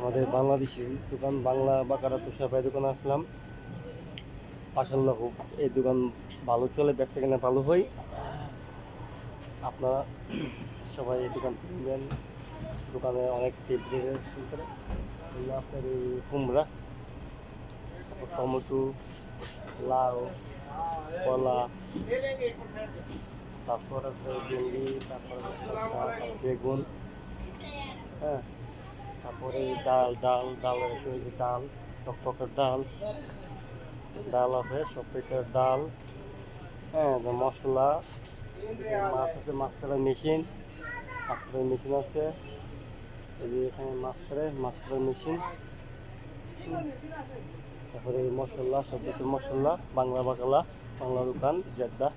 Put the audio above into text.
আমাদের বাংলাদেশি দোকান বাংলা বাকারা তুষার ভাই দোকানে আসলাম। মাশাআল্লাহ খুব এই দোকান ভালো চলে, বেচা কেনা ভালো হয়। আপনারা সবাই এই দোকান কিনবেন। দোকানে অনেক সেফ রেটে করে আপনার এই কুমড়া, টমেটো, লাউ, কলা, তারপর আছে ভেন্ডি, তারপর বেগুন, হ্যাঁ, তারপরে ডালের ডাল, টকটকের ডাল, ডাল আছে, সবথেকের ডাল, হ্যাঁ, মশলা, মাছ আছে, মাছ কাটার মেশিন, আছে, এই যে এখানে মাছ কাটার মেশিন, তারপরে মশলা, সবথেকে মশলা, বাংলা বাকালা, বাংলা দোকান জেদ্দা।